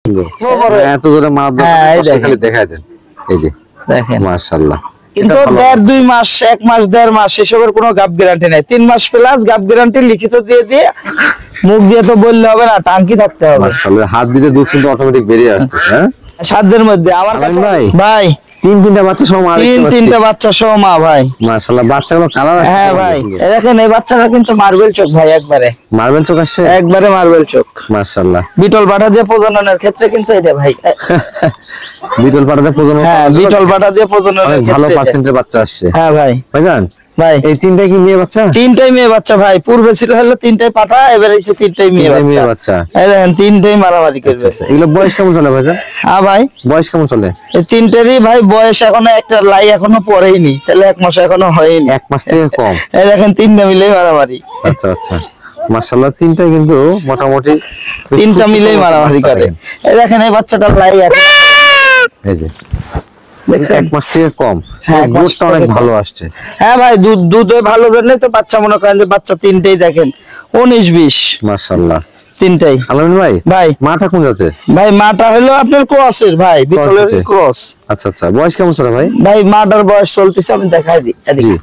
সুন্দর, এত জোরে মারার দরকার খালি দেখাই দেন। এই যে দেখেন মাশাআল্লাহ, কিন্তু 1.5-2 মাস 1 মাস 1.5 মাস এসবের কোনো গাব গ্যারান্টি নাই। 3 মাস প্লাস গাব গ্যারান্টি লিখিত দিয়ে মুখ দিয়ে তো বললে হবে না, টাঙ্কি থাকতে হবে। মাশাআল্লাহ, হাত দিতে দুধ কিন্তু অটোমেটিক বেরিয়ে আসতেছে। হ্যাঁ, সাধ্যের মধ্যে। আমার কাছে ভাই 3-3টা বাচ্চা সহ মা, 3-3টা বাচ্চা সহ মা ভাই। মাশাআল্লাহ, বাচ্চাগুলো কালার আসছে। হ্যাঁ ভাই, দেখেন এই বাচ্চাটা কিন্তু মার্বেল চোখ ভাই, একবারে মার্বেল চোখ আসছে, একবারে মার্বেল চোখ। মাশাআল্লাহ, বিটল পাঠা দিয়ে প্রজননের ক্ষেত্রে কিন্তু এটা ভাই বিটল পাঠা দিয়ে প্রজনন, হ্যাঁ বিটল পাঠা দিয়ে প্রজননের ক্ষেত্রে ভালো পার্সেন্টের বাচ্চা আসছে। হ্যাঁ ভাই, ভাইজান ভাই এই 3টাই কি মেয়ে বাচ্চা? 3টাই মেয়ে বাচ্চা ভাই। পূর্বে ছিল হলো 3টাই পাঠা, এবারে হচ্ছে 3টাই মেয়ে বাচ্চা। এই দেখেন 3টাই মারামারি করবে। এগুলো বয়স কেমন চলে ভাইজান? হ্যাঁ ভাই, বয়স কেমন চলে? এই 3টারই ভাই বয়স এখনো একটা লাই এখনো পড়েইনি, তাহলে 1 মাস এখনো হয়নি। 1 মাস থেকে কম। এই দেখেন 3টা মিলেই মারামারি। আচ্ছা আচ্ছা, মাশাআল্লাহ, 3টাই কিন্তু মোটামুটি 3টা মিলেই মারামারি করে। এই দেখেন এই বাচ্চাটার লাই এখন এই যে 1 মাস থেকে কম, দুধটা অনেক ভালো আসছে। হ্যাঁ ভাই, দুধে ভালো জন্য তো বাচ্চা মনে করেন যে বাচ্চা 3টাই দেখেন 19-20। মাশাআল্লাহ, 3টাই। আলামিন ভাই, ভাই মাটা কোন জাতের? ভাই মাটা হলো আপনার ক্রসের ভাই, বিটলের ক্রস। আচ্ছা আচ্ছা, বয়স কেমন চলে ভাই? ভাই মাটার বয়স চলতেছে, আমি দেখাই দিই। জি,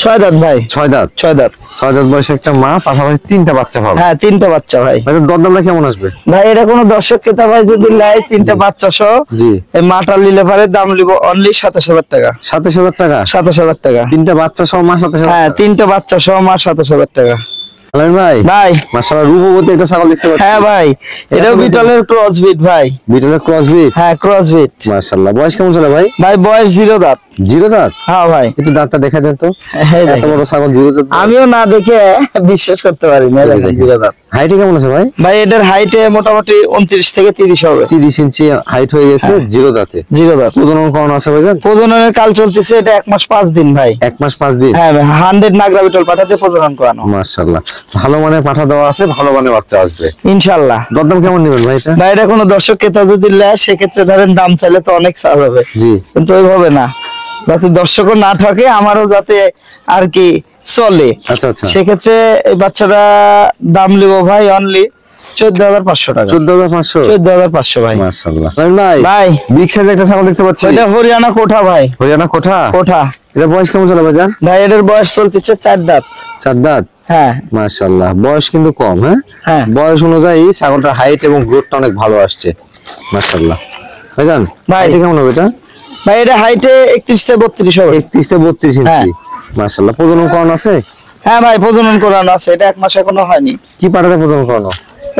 6 দাঁত ভাই। 6 দাঁত। 6 দাঁত। 6 দাঁত বয়সে একটা মা, পাশাপাশি 3টা বাচ্চা পাবে। হ্যাঁ 3টা বাচ্চা ভাই। ভাই দরদামটা কেমন আসবে? ভাই এটা কোনো দর্শক ক্রেতা ভাই যদি লাই 3টা বাচ্চা সহ, জি, এই মাটা নিলে পারে দাম লিব অনলি 27000 টাকা। 27000 টাকা? 27000 টাকা। 3টা বাচ্চা সহ মা 27000? হ্যাঁ 3টা বাচ্চা সহ মা 27000 টাকা। আলামিন ভাই, ভাই মাশাআল্লাহ, রূপবতী একটা ছাগল দেখতে পাচ্ছি। হ্যাঁ ভাই, এটাও বিটলের ক্রস বিট ভাই। বিটলের ক্রস বিট? হ্যাঁ ক্রস বিট। মাশাআল্লাহ, বয়স কেমন চলে ভাই? ভাই বয়স 0 দাঁত। 0 দাঁত? হ্যাঁ ভাই, একটু দাঁতটা দেখা দেন তো। এত বড় ছাগল 0 দাঁত? আমিও না দেখে বিশ্বাস করতে পারি না। 0 দাঁত। হাইটে কেমন আছে ভাই? ভাই এটার হাইটে মোটামুটি 29 থেকে 30 হবে। 30 ইঞ্চি হাইট হয়ে গেছে, 0 দাঁতে। 0 দাঁত। প্রজনন করানো আছে ভাইজান? প্রজননের কাল চলতেছে, এটা 1 মাস 5 দিন ভাই। 1 মাস 5 দিন? হ্যাঁ 100 নাগরা বিটল পাঠাতে প্রজনন করানো। মাশাআল্লাহ, ভালো মানের পাঠা দেওয়া আছে, ভালো মানের বাচ্চা আসবে ইনশাআল্লাহ। দরদাম কেমন নেবেন ভাই এটা? ভাই এটা কোনো দর্শক ক্রেতা যদি নেয় সেক্ষেত্রে ধরেন দাম চাইলে তো অনেক চাওয়া হবে। জি, কিন্তু ওইভাবে না, যাতে দর্শকও না ঠকে, আমারও যাতে আর কি চলে। আচ্ছা আচ্ছা, সেক্ষেত্রে এই বাচ্চাটা দাম লিব ভাই অনলি 14500 টাকা। 14500? 14500 ভাই। মাশাআল্লাহ। ভাই ভাই বিগ সাইজের একটা ছাগল দেখতে পাচ্ছি। এটা হরিয়ানা কোঠা ভাই। হরিয়ানা কোঠা? কোঠা। এটা বয়স কেমন চলে ভাইজান? ভাই এটার বয়স চলতেছে 4 দাঁত। 4 দাঁত? হ্যাঁ মাশাআল্লাহ, বয়স কিন্তু কম। হ্যাঁ হ্যাঁ, বয়স অনুযায়ী ছাগলটার হাইট এবং গ্রোথটা অনেক ভালো আসছে। মাশাআল্লাহ। ভাইজান ভাই এটা কেমন হবে এটা? ভাই এটা হাইটে 31 থেকে 32 হবে। 31 থেকে 32 ইঞ্চি? মাশাআল্লাহ, প্রজনন করানো আছে? হ্যাঁ ভাই প্রজনন করানো আছে, এটা 1 মাস এখনো হয়নি। কি পাঠাতে প্রজনন করানো?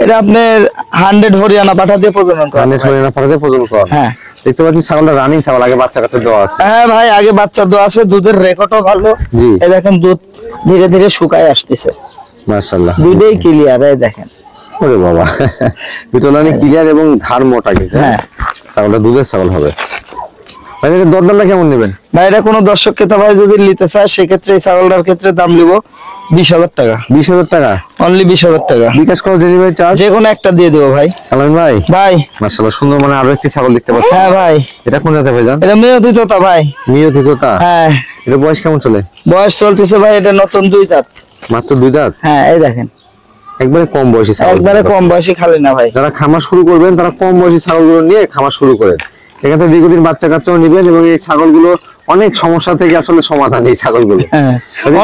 এটা আপনার 100 হরিয়ানা পাঠা দিয়ে প্রজনন করানো। 100 হরিয়ানা পাঠাতে প্রজনন করানো? হ্যাঁ, দেখতে পাচ্ছি ছাগলটা রানিং ছাগল, আগে বাচ্চা কাচ্চা দেওয়া আছে। হ্যাঁ ভাই আগে বাচ্চা দেওয়া আছে, দুধের রেকর্ডও ভালো। জি, এই দেখেন দুধ ধীরে ধীরে শুকায় আসতেছে। মাশাআল্লাহ, দুধেই ক্লিয়ার। এই দেখেন, ওরে বাবা, দুটোলানি ক্লিয়ার এবং ধার মোটা কিন্তু। হ্যাঁ ছাগলটা দুধের ছাগল হবে। ভাই এর দরদামটা কেমন নেবেন? ভাই এটা কোনো দর্শক ক্রেতা ভাই যদি নিতে চায় সেক্ষেত্রে এই ছাগলটার ক্ষেত্রে দাম লিব 20000 টাকা। 20000 টাকা? অনলি 20000 টাকা। বিকাশ খরচ, ডেলিভারি চার্জ? যে কোনো একটা দিয়ে দেবো ভাই। আলামিন ভাই, ভাই মাশাআল্লাহ, সুন্দর মানে আরো একটি ছাগল দেখতে পাচ্ছি। হ্যাঁ ভাই, এটা কোন জাতের ভাইজান? এটা মেয়তি তোতা ভাই। মিয়তি তোতা? হ্যাঁ। এটা বয়স কেমন চলে? বয়স চলতেছে ভাই এটা নতুন 2 দাঁত। মাত্র 2 দাঁত? হ্যাঁ এই দেখেন, একবারে কম বয়সী ছাগল। একবারে কম বয়সী খালি না ভাই। যারা খামার শুরু করবেন তারা কম বয়সী ছাগলগুলো নিয়ে খামার শুরু করেন। এখান থেকে দীর্ঘদিন বাচ্চা কাচ্চাও নিবেন এবং এই ছাগলগুলো অনেক সমস্যা থেকে আসলে সমাধান এই ছাগলগুলো।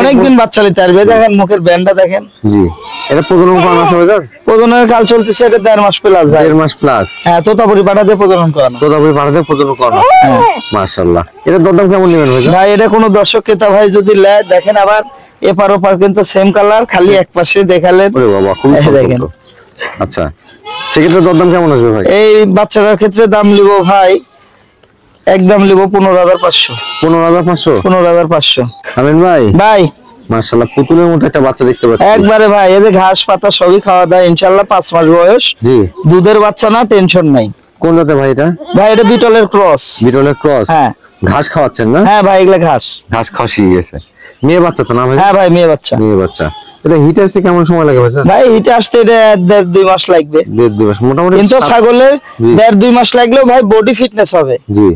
অনেকদিন বাচ্চা নিতে পারবে। দেখেন মুখের ব্যান্ডটা দেখেন। জি, এটা প্রজনন করানো আছে ভাইজান? প্রজননের কাল চলতেছে এটা 1.5 মাস প্লাস ভাই। 1.5 মাস প্লাস? হ্যাঁ, তোতাপুরি পাঠাতে প্রজনন করানো। তোতাপুরি পাঠাতে প্রজনন করানো? হ্যাঁ। মাশাআল্লাহ, এটা দরদাম কেমন নেবেন ভাইজান? ভাই এটা কোনো দর্শক ক্রেতা ভাই যদি নেয়, দেখেন আবার এপার ওপার কিন্তু সেম কালার, খালি এক পাশে দেখালেন। ওরে বাবা, খুব দেখেন। আচ্ছা, সেক্ষেত্রে দরদাম কেমন আসবে ভাই? এই বাচ্চাটার ক্ষেত্রে দাম লিব ভাই, একদম লিব 15500। 15500? 15500। আমিন ভাই, ভাই মাশাআল্লাহ, পুতুলের মতো একটা বাচ্চা দেখতে পাচ্ছি। একবারে ভাই, এদের ঘাস পাতা সবই খাওয়া দাওয়া ইনশাআল্লাহ। 5 মাস বয়স। জি, দুধের বাচ্চা না, টেনশন নাই। কোন জাতের ভাই এটা? ভাই এটা বিটলের ক্রস। বিটলের ক্রস? হ্যাঁ। ঘাস খাওয়াচ্ছেন না? হ্যাঁ ভাই, এগুলা ঘাস খাওয়া শিখে গেছে। মেয়ে বাচ্চা তো না ভাই? হ্যাঁ ভাই, মেয়ে বাচ্চা। মেয়ে বাচ্চা। এটা হিটে আসতে কেমন সময় লাগে ভাইজান? ভাই হিটে আসতে এটা 1.5-2 মাস লাগবে। 1.5-2 মাস মোটামুটি। কিন্তু ছাগলের 1.5-2 মাস লাগলেও ভাই বডি ফিটনেস হবে। জি,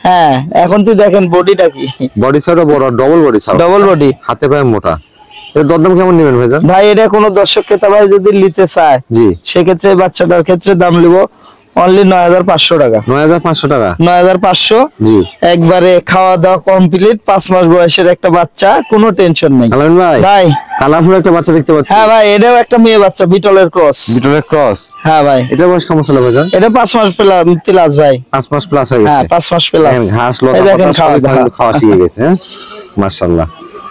হ্যাঁ, এখন তুই দেখেন বডিটা কি, বডি সাইজও বড়, double body size, double body, হাতে পায়ে মোটা। এর দরদাম কেমন নেবেন ভাইজান? ভাই এটা কোনো দর্শক ক্রেতা ভাই যদি নিতে চায় জি, সেক্ষেত্রে এই বাচ্চাটার ক্ষেত্রে দাম নিব অনলি 9,500 টাকা। 9,500 টাকা। 9,500 জি, একবারে খাওয়া দাওয়া কমপ্লিট, 5 মাস বয়সের একটা বাচ্চা, কোনো টেনশন নেই আলামিন ভাই। ভাই। কালারফুল একটা বাচ্চা দেখতে পাচ্ছি। হ্যাঁ ভাই, এটাও একটা মেয়ে বাচ্চা, বিটলের ক্রস। বিটলের ক্রস। হ্যাঁ ভাই, এটা বয়স কেমন ছিল ভাইজান? এটা 5 মাস প্লাস ভাই। 5 মাস প্লাস হয়ে হ্যাঁ, গেছে। 5 মাস প্লাস। দেখেন, ঘাস লতা এই দেখেন পাতা খাওয়া সবই দাওয়া। খাওয়া শিখে গেছে। হ্যাঁ, মাশাআল্লাহ।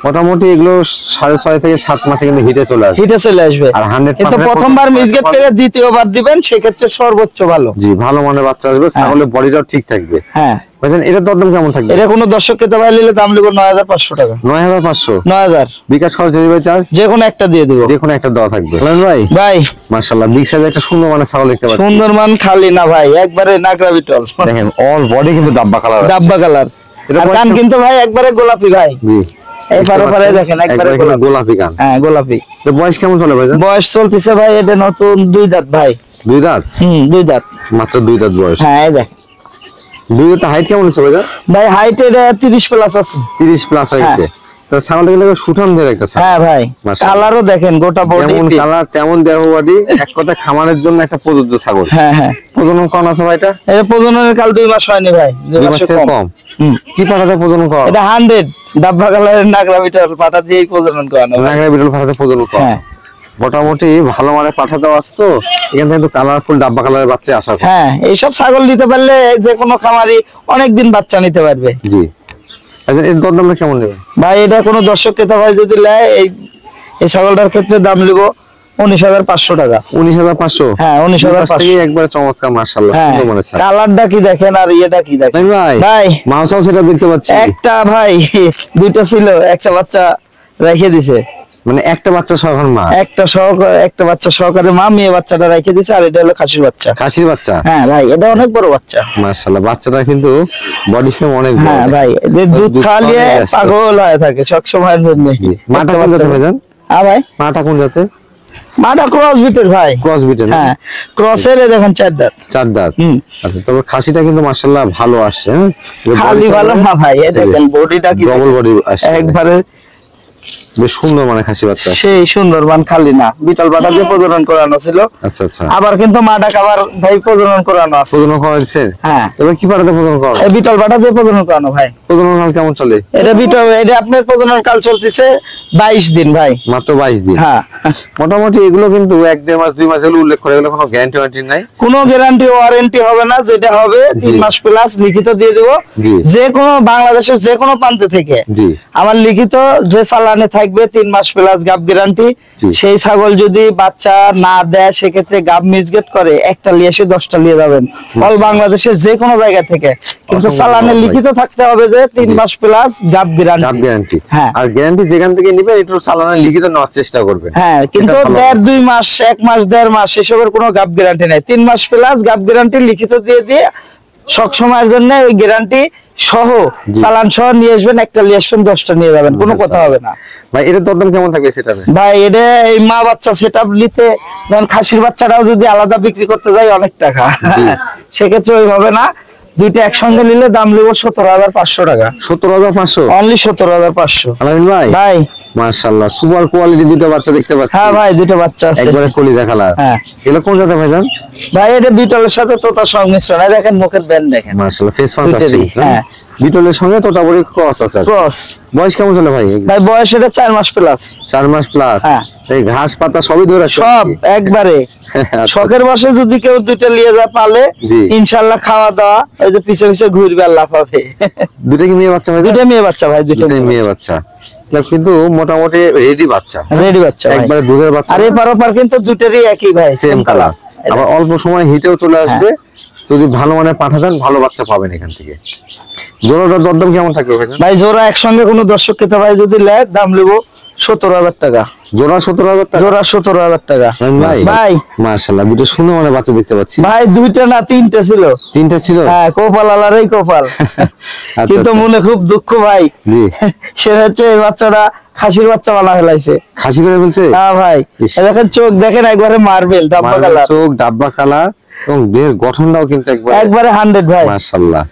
মোটামুটি এগুলো 6.5 থেকে 7 মাসে কিন্তু হিটে চলে আসবে। হিটে চলে আসবে। আর 100% কিন্তু প্রথমবার মিসগেট করে দ্বিতীয়বার দিবেন সেক্ষেত্রে সর্বোচ্চ ভালো। জি, ভালো মানের বাচ্চা আসবে, ছাগলের বডিটাও ঠিক থাকবে। হ্যাঁ ভাইজান, এটার দরদাম কেমন থাকবে? এটা কোনো দর্শক ক্রেতা ভাই নিলে দাম লিখব 9,500 টাকা। 9,500। 9,000 বিকাশ খরচ, ডেলিভারি চার্জ যে কোনো একটা দিয়ে দেবো যে কোনো একটা দেওয়া থাকবে। আলামিন ভাই, ভাই। মাশাআল্লাহ, বিগ সাইজের একটা সুন্দর মানের ছাগল দেখতে পাচ্ছি। সুন্দরমান খালি না ভাই, একবারে নাগরা বিটল। দেখেন, অল বডি কিন্তু ডাব্বা কালার। ডাব্বা কালার। এটা আর বয়স কান কেমন? কিন্তু ভাই একবারে গোলাপি ভাই। জি, এই পারে দেখেন একবারে একবারে গোলাপি কান। হ্যাঁ, গোলাপি। তো বয়স কেমন চলে ভাইজান? বয়স চলতেছে ভাই এটা নতুন 2 দাঁত ভাই। 2 দাঁত? 2 দাঁত। মাত্র 2 দাঁত বয়স। হ্যাঁ, এই দেখেন 2 দাঁত। হাইট কেমন আছে ভাইজান? ভাই, হাইট এটা 30 প্লাস আছে। 30 প্লাস হয়ে গেছে। তো ছাগলটা কিন্তু সুঠাম ধরে একটা ছাগল। হ্যাঁ ভাই, মাশাআল্লাহ। কালারও দেখেন, গোটা বডি। যেমন কালার তেমন দেহ বডি, এক কথা খামারের জন্য একটা প্রযোজ্য ছাগল। হ্যাঁ হ্যাঁ। প্রজনন কোন আছে ভাই এটা? এটা প্রজননের কাল 2 মাস হয়নি ভাই, 2 2 মাস মাসের থেকে কম। কম। কি পাঠাতে প্রজনন করা? এটা 100 ডাব্বা কালারের নাগরা বিটল পাটা দিয়েই প্রজনন করানো ভাই। নাগরা বিটল পাঠাতে প্রজনন করা। হ্যাঁ মোটামুটি ভালো মানের পাঠা দেওয়া আছে, তো এখান থেকে কিন্তু কালারফুল ডাব্বা কালারের বাচ্চা আশা করি। হ্যাঁ, এইসব ছাগল নিতে পারলে যে কোনো খামারি অনেকদিন বাচ্চা নিতে পারবে। জি, আচ্ছা, এর দরদামটা কেমন নেবে ভাই? এটা কোনো দর্শক ক্রেতা ভাই যদি নেয় এই ছাগলটার ক্ষেত্রে দাম নিব 19,500 টাকা। 19,500? হ্যাঁ, 19,500 একবারে চমৎকার, মাশাআল্লাহ, হ্যাঁ, সুন্দর মানের ছাগল। কালারটা কি দেখেন আর ইয়েটা কি দেখেন ভাই ভাই। মাউসাও সেটা দেখতে পাচ্ছি। একটা ভাই, 2টা ছিল, একটা বাচ্চা রেখে দিছে। মানে একটা বাচ্চা সহকার মা? একটা বাচ্চা সহকারে মা, মেয়ে বাচ্চাটা রেখে দিছে। আর এটা হলো খাসির বাচ্চা। খাসির বাচ্চা? হ্যাঁ ভাই, এটা অনেক বড় বাচ্চা। মাশাআল্লাহ, বাচ্চাটা কিন্তু বডি ফ্রেম অনেক বড়। হ্যাঁ ভাই, এদের দুধ খাওয়ালে পাগল হয়ে থাকে সব সময়ের জন্য। মাটা কোন জাতের ভাইজান? হ্যাঁ ভাই, মাটা কোন জাতের? মাটা ক্রস বিটের ভাই। ক্রস বিটের? হ্যাঁ, ক্রসের দেখেন 4 দাঁত। 4 দাঁত। হুম। আচ্ছা, তবে খাসিটা কিন্তু মাশাআল্লাহ ভালো আসছে। হ্যাঁ, খালি ভালো না ভাই, এই দেখেন বডিটা কি ডবল বডি আসছে, একবারে বেশ সুন্দর মানে খাসি বাচ্চা। সেই সুন্দরবান, খালি না। বিটল বাটা দিয়ে প্রজনন করানো ছিল। আচ্ছা আচ্ছা। আবার কিন্তু মাটা খাবার ভাই প্রজনন করানো আছে। প্রজনন করা হচ্ছে? হ্যাঁ, তবে কি পাঠাতে প্রজনন করা? এই বিটল বাটা দিয়ে প্রজনন করানো ভাই। প্রজনন কাল কেমন চলে? এটা আপনার প্রজনন কাল চলতেছে 22 দিন ভাই। মাত্র 22 দিন? হ্যাঁ। মোটামুটি এগুলো কিন্তু 1-1.5 মাস 2 মাস এগুলো উল্লেখ করে, এগুলো কোনো গ্যারান্টি নাই। কোনো গ্যারান্টি ওয়ারেন্টি হবে না, যেটা হবে 3 মাস প্লাস লিখিত দিয়ে দেবো। জি। যে কোনো বাংলাদেশের যে কোনো প্রান্ত থেকে জি। আমার লিখিত যে চালানে থাকবে 3 মাস প্লাস গাব গ্যারান্টি। জি। সেই ছাগল যদি বাচ্চা না দেয় সেক্ষেত্রে গাব মিসগেট করে একটা নিয়ে এসে 10টা নিয়ে যাবেন, অল বাংলাদেশের যে কোনো জায়গা থেকে। কিন্তু অসংখ্য চালানে ধন্যবাদ লিখিত থাকতে হবে যে 3 মাস প্লাস গাব গাব গ্যারান্টি। গ্যারান্টি। হ্যাঁ। আর গ্যারান্টি যেখান থেকে নিবেন একটু চালানে লিখিত নেওয়ার চেষ্টা করবেন। হ্যাঁ, কিন্তু এটা ভালো। 1.5-2 মাস, 1 মাস 1.5 মাস এসবের কোনো গাব গ্যারান্টি নাই। 3 মাস প্লাস গাব গ্যারান্টি লিখিত দিয়ে সব সময়ের জন্য ওই গ্যারান্টি সহ চালান সহ নিয়ে আসবেন, একটা নিয়ে আসবেন 10টা নিয়ে যাবেন, কোনো কথা হবে না ভাই। এটার দরদাম কেমন থাকবে সেটা? ভাই, এটা এই মা বাচ্চা সেটআপ নিতে যেমন খাসির বাচ্চাটাও যদি আলাদা বিক্রি করতে যাই অনেক টাকা, সেক্ষেত্রে ওইভাবে না। দুইটা একসঙ্গে নিলে দাম নেব 17,500 টাকা। 17,500? অনলি 17,500। আলামিন ভাই, ভাই মাশাআল্লাহ, সুপার কোয়ালিটি দুটো বাচ্চা দেখতে পাচ্ছি। হ্যাঁ ভাই, দুটো বাচ্চা আছে একবারে কলিজা কালার। হ্যাঁ। এগুলো কোন জাতের ভাইজান? ভাই, এটা বিটলের সাথে তোতা সংমিশ্রণ। এই দেখেন মুখের ব্যান্ড দেখেন, মাশাআল্লাহ, ফেস পাঁচ আছে। দুইটারই, হ্যাঁ। বিটলের সঙ্গে তোতাপুরি ক্রস আছে। ক্রস। বয়স কেমন চলে ভাই? ভাই, বয়স এটা 4 মাস প্লাস। 4 মাস প্লাস? হ্যাঁ। এই ঘাস পাতা সবই ধরে আছে? সব একবারে। শখের বসে যদি কেউ দুইটা নিয়ে যা পালে, জি। ইনশাআল্লাহ খাওয়া দাওয়া ওই যে পিছে পিছে ঘুরবে, আল্লাহ পাবে। দুটো কি মেয়ে বাচ্চা ভাই? দুইটা মেয়ে বাচ্চা ভাই, দুইটা দুটোই মেয়ে বাচ্চা। এটা কিন্তু মোটামুটি রেডি বাচ্চা, রেডি বাচ্চা ভাই। একবারে দুধের বাচ্চা। আর এপার ওপার কিন্তু দুইটারই একই ভাই, সেম কালার। আবার অল্প সময় হিটেও চলে আসবে। যদি ভালো মানের পাঠা দেন ভালো বাচ্চা পাবেন এখান থেকে। জোড়াটার দরদাম কেমন থাকবে ভাই? ভাই, জোড়া একসঙ্গে কোনো দর্শক ক্রেতা ভাই যদি নেয় দাম নেব 17,000 টাকা। জোড়া 17,000 টাকা? জোড়া 17,000 টাকা ভাই। মাশাআল্লাহ, দুটো সুন্দর মানের বাচ্চা দেখতে পাচ্ছি। ভাই, দুইটা না 3টা ছিল। 3টা ছিল? হ্যাঁ, কপাল আলারই কপাল। আচ্ছা, কিন্তু আচ্ছা। মনে খুব দুঃখ ভাই, জি। সেটা হচ্ছে এই বাচ্চাটা খাসির বাচ্চা বানা ফেলাইছে। খাসি করে ফেলছে? হ্যাঁ ভাই, ইস। এই দেখেন চোখ দেখেন একবারে মার্বেল ডাব্বা মাথার কালার, চোখ ডাব্বা কালার, এবং দেহের গঠনটাও কিন্তু একবারে 100 ভাই। মাশাআল্লাহ।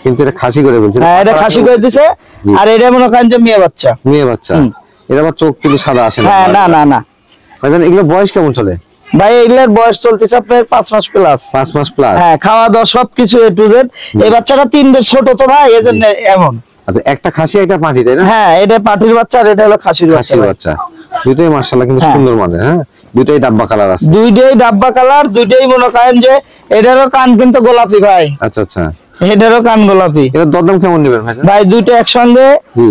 কিন্তু এটা খাসি করে ফেলছে? হ্যাঁ, এটা খাসি করে দিছে। জি। আর এটা মনে করেন যে মেয়ে বাচ্চা। মেয়ে বাচ্চা। এর আবার চোখ কিন্তু সাদা আসে না। হ্যাঁ, না না না ভাইজান এগুলো বয়স কেমন চলে? ভাই এগুলোর বয়স চলতেছে আপনার 5 মাস প্লাস। 5 মাস প্লাস। হ্যাঁ, খাওয়া দাওয়া সবকিছু এ টু জেড। এই বাচ্চাটা 3 দের ছোট তো ভাই, এজন্য এমন। আচ্ছা, একটা খাসি একটা পাঁঠি তাই না? হ্যাঁ, এটা পাটির বাচ্চা আর এটা হলো খাসির বাচ্চা। খাসির বাচ্চা দুটোই মাশাআল্লাহ কিন্তু হ্যাঁ। সুন্দর মানের। হ্যাঁ, দুটোই ডাব্বা কালার আছে। দুইটাই ডাব্বা কালার, দুইটাই মনে করেন যে এটারও কান কিন্তু গোলাপি ভাই, আচ্ছা আচ্ছা, এটারও কান গোলাপি। এটা দরদাম কেমন নেবেন ভাইজান? ভাই দুইটা একসঙ্গে জি।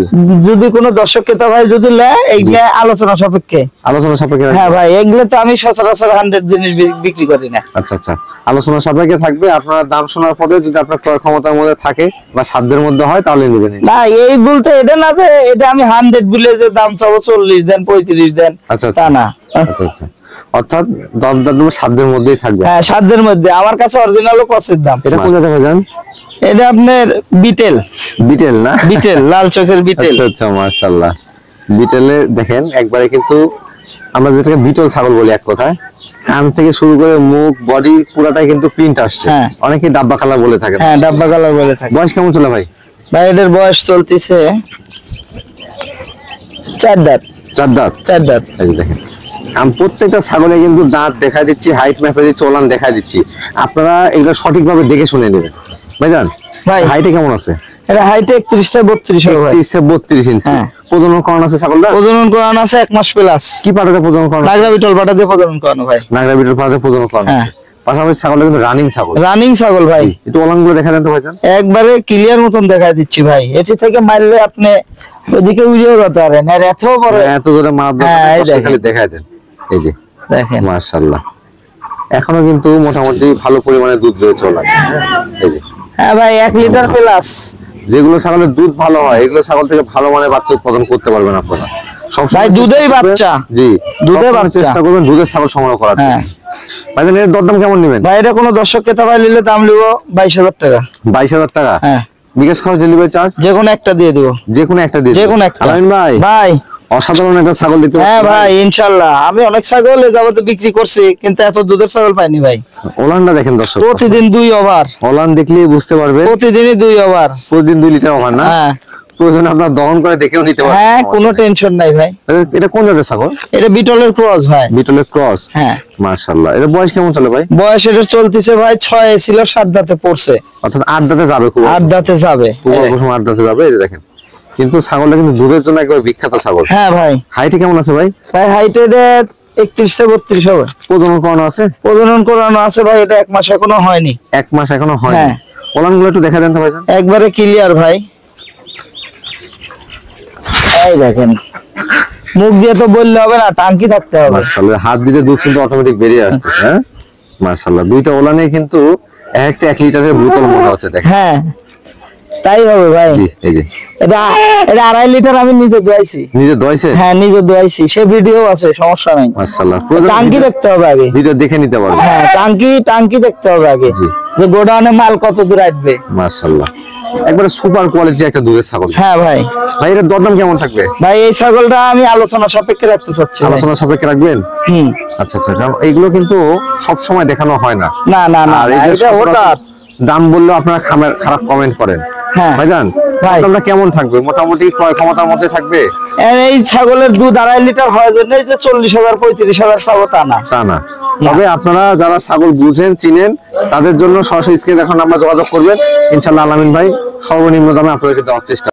যদি কোনো দর্শক ক্রেতা ভাই যদি নেয়, এইগুলা আলোচনা সাপেক্ষে। আলোচনা সাপেক্ষে রাখবেন? হ্যাঁ ভাই, এগুলো তো আমি সচরাচর 100 জিনিস বিক্রি করি না। আচ্ছা আচ্ছা, আলোচনা সাপেক্ষে থাকবে। আপনারা দাম শোনার পরে যদি আপনার ক্রয় ক্ষমতার মধ্যে থাকে বা সাধ্যের মধ্যে হয় তাহলে নেবেন। না, এই বলতে এটা না যে এটা আমি 100 বলে যে দাম চাবো 40 দেন 35 দেন, আচ্ছা তা আচ্ছা না। আচ্ছা আচ্ছা, অর্থাৎ দরদাম সাধ্যের মধ্যেই থাকবে। হ্যাঁ, সাধ্যের মধ্যে। আমার কাছে অরিজিনাল কসের দাম। এটা কোন জায়গা ভাইজান? এটা আপনার বিটেল, বিটেল না? বিটেল লাল চোখের বিটেল। আচ্ছা আচ্ছা, মাশাআল্লাহ। বিটেলে দেখেন একবারে কিন্তু আমরা যেটাকে বিটল ছাগল বলি এক কথায়, কান থেকে শুরু করে মুখ বডি পুরাটাই কিন্তু প্রিন্ট আসছে। হ্যাঁ। অনেকে ডাব্বা কালার বলে থাকে। হ্যাঁ, ডাব্বা কালার বলে থাকে। বয়স কেমন চলে ভাই? ভাই এটার বয়স চলতেছে 4 দাঁত। 4 দাঁত। 4 দাঁত। এই যে দেখেন, আমি প্রত্যেকটা ছাগলে কিন্তু দাঁত দেখা দিচ্ছি, হাইট মেপে দিচ্ছি, ওলান দেখা দিচ্ছি। আপনারা এগুলো সঠিকভাবে দেখে শুনে নেবেন। ভাইজান ভাই হাইটে কেমন আছে? এটা হাইটে 31 থেকে 32 হবে ভাই। 30 থেকে 32 ইঞ্চি। হ্যাঁ। প্রজনন করানো আছে ছাগলটা? প্রজনন করানো আছে 1 মাস প্লাস। কি পাটাতে প্রজনন করানো? নাগরা বিটল পাটা দিয়ে প্রজনন করানো ভাই। নাগরা বিটের পাটাতে প্রজনন করানো হ্যাঁ। আছে। পাশাপাশি ছাগলটা কিন্তু রানিং ছাগল। রানিং ছাগল ভাই। একটু ওলানগুলো দেখা দেন তো ভাইজান। একবারে ক্লিয়ার মতন দেখাই দিচ্ছি ভাই। এটি থেকে মারলে আপনি ওইদিকে উড়িয়েও যেতে পারেন। আর এত বড় এত জোরে মারার হ্যাঁ, এই দরকার দেখেন। খালি দেখায় দেন। এই যে দেখেন। মাশাআল্লাহ, এখনো কিন্তু মোটামুটি ভালো পরিমাণে দুধ রয়েছে ওলান। এই যে হ্যাঁ ভাই, 1 লিটার প্লাস। যেগুলো ছাগলের দুধ ভালো হয় এগুলো ছাগল থেকে ভালো মানের বাচ্চা উৎপাদন করতে পারবেন আপনারা। সবসময় ভাই, দুধেই চেষ্টা করবেন- বাচ্চা। জি, দুধে সবসময় বাচ্চা। চেষ্টা করবেন দুধের ছাগল সংগ্রহ করার জন্য। হ্যাঁ। ভাইজান এর দরদাম কেমন নেবেন? ভাই এটা কোনো দর্শক ক্রেতা ভাই নিলে দাম নিব 22,000 টাকা। 22,000 টাকা। হ্যাঁ, বিকাশ খরচ, ডেলিভারি চার্জ যে কোনো একটা দিয়ে দিব। যে কোনো একটা দিয়ে যে দিন। কোনো একটা। আলামিন ভাই, ভাই অসাধারণ একটা ছাগল দেখতে হ্যাঁ পাচ্ছি ভাই, ইনশাআল্লাহ আমি অনেক ছাগল এ যাবতে বিক্রি করছি, কিন্তু এত দুধের ছাগল পাইনি ভাই। ওলানটা দেখেন দর্শক, প্রতিদিন 2 ওভার। ওলান দেখলেই বুঝতে পারবে প্রতিদিনই 2 ওভার। প্রতিদিন 2 লিটার ওভার না? হ্যাঁ প্রয়োজন আপনার দহন করে দেখেও নিতে পারবেন। হ্যাঁ, কোনো টেনশন নাই ভাই। এটা কোন জাতের ছাগল? এটা বিটলের ক্রস ভাই। বিটলের ক্রস। হ্যাঁ। মাশাআল্লাহ, এটা বয়স কেমন চলে ভাই? বয়স এটা চলতেছে ভাই 6 ছিল, 7 দাঁতে পড়ছে। অর্থাৎ 8 দাঁতে যাবে, খুব 8 দাঁতে যাবে। খুব অল্প সময় 8 দাঁতে যাবে। এই যে দেখেন, কিন্তু ছাগলটা কিন্তু দুধের জন্য একবার বিখ্যাত ছাগল। হ্যাঁ ভাই। হাইটে কেমন আছে ভাই? ভাই হাইটে 31 থেকে 32 হবে। প্রজনন করানো আছে? প্রজনন করানো আছে ভাই, এটা 1 মাস এখনো হয়নি। 1 মাস এখনো হয়নি। হ্যাঁ। ওলানগুলো একটু দেখা দেন তো ভাইজান। একবারে ক্লিয়ার ভাই। এই দেখেন, মুখ দিয়ে তো বললে হবে না, টাঙ্কি থাকতে হবে। মাশাআল্লাহ, হাত দিতে দুধ কিন্তু অটোমেটিক বেরিয়ে আসতেছে। হ্যাঁ, মাশাআল্লাহ, দুইটা ওলানে কিন্তু একটা 1 লিটারের বোতল মনে হচ্ছে। দেখেন, হ্যাঁ, তাই হবে ভাই। জি, এই যে এটা এটা 2.5 লিটার আমি নিজে দোয়াইছি। নিজে দইছে। হ্যাঁ, নিজে দোয়াইছি, সে ভিডিও আছে, সমস্যা নাই। মাশাআল্লাহ, টাঙ্কি দেখতে হবে আগে। ভিডিও দেখে নিতে পারবেন। হ্যাঁ, টাঙ্কি দেখতে হবে আগে, জি। যে গোডাউনে মাল কত দূর আসবে। মাশাআল্লাহ, একবারে সুপার কোয়ালিটি একটা দুধের ছাগল। হ্যাঁ ভাই। ভাই এর দরদাম কেমন থাকবে? ভাই এই ছাগলটা আমি আলোচনা সাপেক্ষে রাখতে চাচ্ছি ভাই। আলোচনা সাপেক্ষে রাখবেন? হুম। আচ্ছা আচ্ছা, কারণ এগুলো কিন্তু সব সময় দেখানো হয় না। না না না, আর এই যে এটা হঠাৎ। দাম বললেও আপনারা খারাপ কমেন্ট করেন। হ্যাঁ। ভাইজান ভাই। দামটা কেমন থাকবে? মোটামুটি ক্রয় ক্ষমতার মধ্যে থাকবে? এই ছাগলের দুধ 2.5 লিটার হওয়ার জন্য যে 40,000 35,000 চাবো তা না। তা না। তবে আপনারা যারা ছাগল বুঝেন চিনেন তাদের জন্য সরাসরি স্ক্রিনে দেখানো নাম্বার যোগাযোগ করবেন। ইনশাআল্লাহ আলামিন ভাই সর্বনিম্ন দামে আপনাদেরকে দেওয়ার চেষ্টা